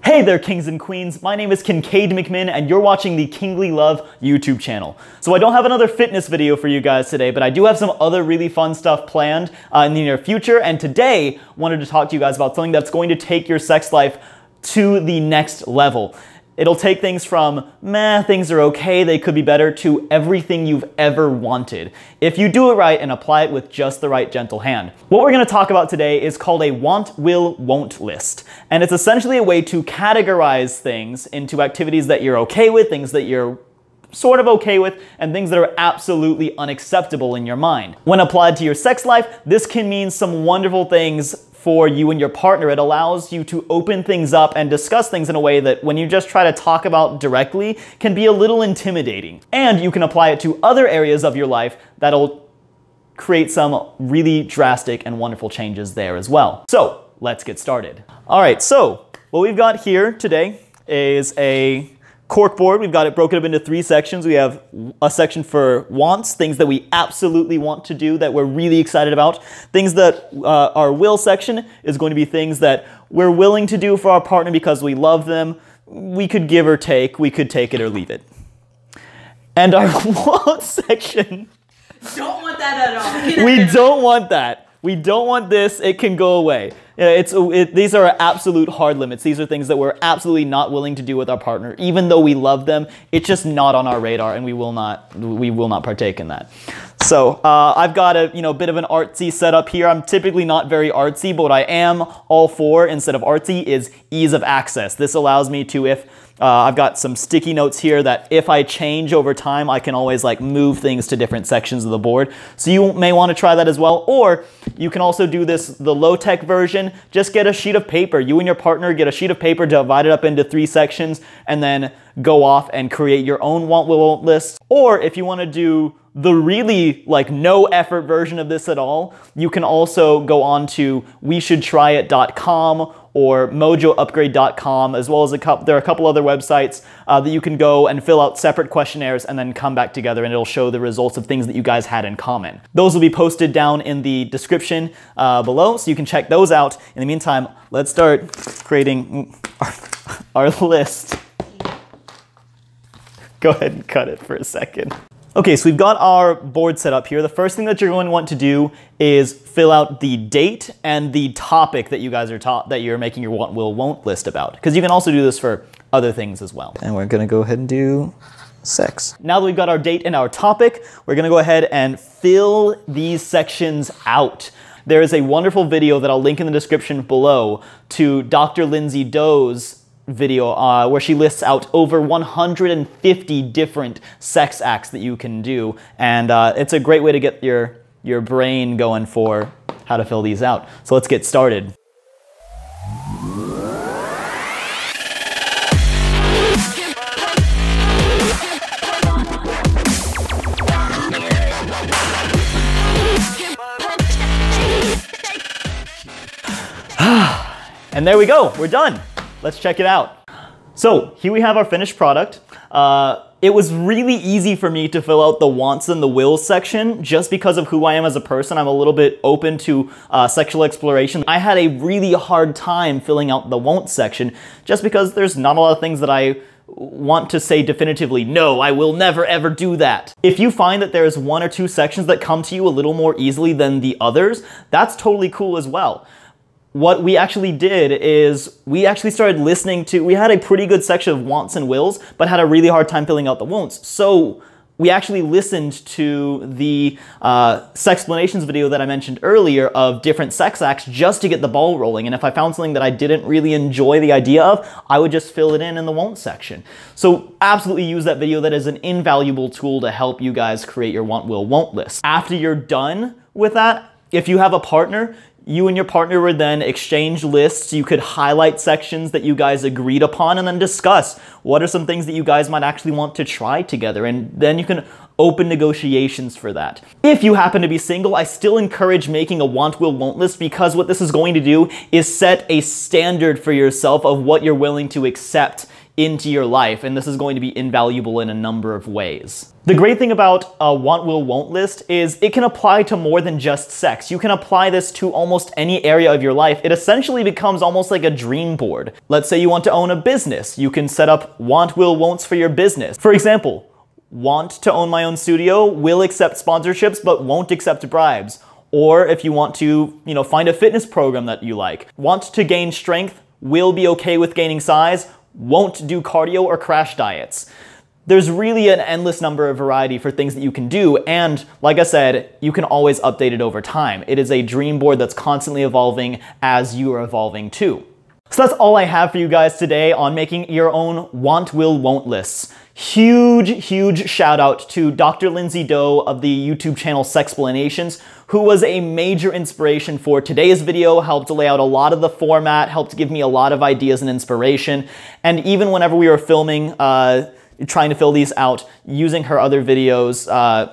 Hey there, kings and queens. My name is Kincaid McMinn, and you're watching the Kingly Love YouTube channel. So I don't have another fitness video for you guys today, but I do have some other really fun stuff planned in the near future. And today, I wanted to talk to you guys about something that's going to take your sex life to the next level. It'll take things from, meh, things are okay, they could be better, to everything you've ever wanted, if you do it right and apply it with just the right gentle hand. What we're going to talk about today is called a want, will, won't list. And it's essentially a way to categorize things into activities that you're okay with, things that you're sort of okay with, and things that are absolutely unacceptable in your mind. When applied to your sex life, this can mean some wonderful things for you and your partner. It allows you to open things up and discuss things in a way that when you just try to talk about directly can be a little intimidating. And you can apply it to other areas of your life that'll create some really drastic and wonderful changes there as well. So let's get started. All right, so what we've got here today is a corkboard. We've got it broken up into 3 sections. We have a section for wants, things that we absolutely want to do that we're really excited about. Things that our will section is going to be things that we're willing to do for our partner because we love them. We could give or take. We could take it or leave it. And our want section. Don't want that at all. We don't want that. We don't want this. It can go away. These are absolute hard limits. These are things that we're absolutely not willing to do with our partner, even though we love them. It's just not on our radar, and we will not partake in that. So I've got a bit of an artsy setup here. I'm typically not very artsy, but what I am all for instead of artsy is ease of access. This allows me to, if I've got some sticky notes here that if I change over time, I can always move things to different sections of the board. So you may want to try that as well. Or you can also do this the low-tech version. Just get a sheet of paper. You and your partner get a sheet of paper, divide it up into 3 sections, and then go off and create your own want, will, won't list. Or if you want to do the really no effort version of this at all, you can also go on to weshouldtryit.com or mojoupgrade.com, as well as there are a couple other websites that you can go and fill out separate questionnaires and then come back together, and it'll show the results of things that you guys had in common. Those will be posted down in the description below, so you can check those out. In the meantime, let's start creating our list. Go ahead and cut it for a second. Okay, so we've got our board set up here. The first thing that you're going to want to do is fill out the date and the topic that you guys are that you're making your want, will, won't list about, because you can also do this for other things as well. And we're going to go ahead and do sex. Now that we've got our date and our topic, we're going to go ahead and fill these sections out. There is a wonderful video that I'll link in the description below to Dr. Lindsay Doe's video where she lists out over 150 different sex acts that you can do, and it's a great way to get your brain going for how to fill these out. So let's get started. And there we go, we're done. Let's check it out. So here we have our finished product. It was really easy for me to fill out the wants and the wills section just because of who I am as a person. I'm a little bit open to sexual exploration. I had a really hard time filling out the won't section just because there's not a lot of things that I want to say definitively, no, I will never ever do that. If you find that there's 1 or 2 sections that come to you a little more easily than the others, that's totally cool as well. What we actually did is we actually started listening to, we had a pretty good section of wants and wills, but had a really hard time filling out the won'ts. So we actually listened to the Sexplanations video that I mentioned earlier of different sex acts just to get the ball rolling. And if I found something that I didn't really enjoy the idea of, I would just fill it in the won't section. So absolutely use that video. That is an invaluable tool to help you guys create your want, will, won't list. After you're done with that, if you have a partner, you and your partner would then exchange lists. You could highlight sections that you guys agreed upon and then discuss what are some things that you guys might actually want to try together. And then you can open negotiations for that. If you happen to be single, I still encourage making a want, will, won't list, because what this is going to do is set a standard for yourself of what you're willing to accept into your life, and this is going to be invaluable in a number of ways. The great thing about a want, will, won't list is it can apply to more than just sex. You can apply this to almost any area of your life. It essentially becomes almost like a dream board. Let's say you want to own a business. You can set up want, will, won'ts for your business. For example, want to own my own studio, will accept sponsorships, but won't accept bribes. Or if you want to, find a fitness program that you like. Want to gain strength, will be okay with gaining size, won't do cardio or crash diets. There's really an endless number of variety for things that you can do, and like I said, you can always update it over time. It is a dream board that's constantly evolving as you are evolving too. So that's all I have for you guys today on making your own want, will, won't lists. Huge shout out to Dr. Lindsay Doe of the YouTube channel Sexplanations, who was a major inspiration for today's video, helped lay out a lot of the format, helped give me a lot of ideas and inspiration, and even whenever we were filming, trying to fill these out, using her other videos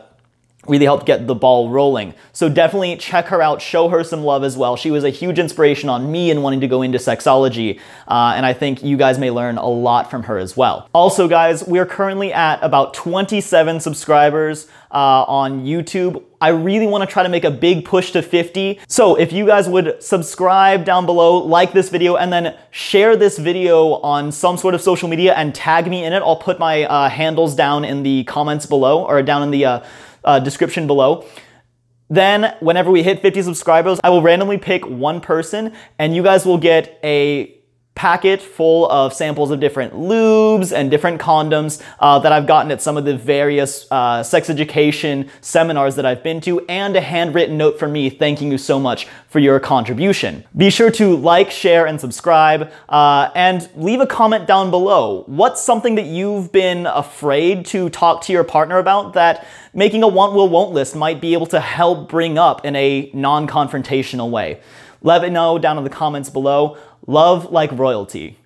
really helped get the ball rolling. So definitely check her out, show her some love as well. She was a huge inspiration on me in wanting to go into sexology, and I think you guys may learn a lot from her as well. Also guys, we're currently at about 27 subscribers on YouTube. I really want to try to make a big push to 50. So if you guys would subscribe down below, like this video, and then share this video on some sort of social media and tag me in it. I'll put my handles down in the comments below, or down in the description below. Then whenever we hit 50 subscribers, I will randomly pick one person, and you guys will get a packet full of samples of different lubes and different condoms that I've gotten at some of the various sex education seminars that I've been to, and a handwritten note from me thanking you so much for your contribution. Be sure to like, share, and subscribe, and leave a comment down below. What's something that you've been afraid to talk to your partner about that making a want, will, won't list might be able to help bring up in a non-confrontational way? Let me know down in the comments below. Love like royalty.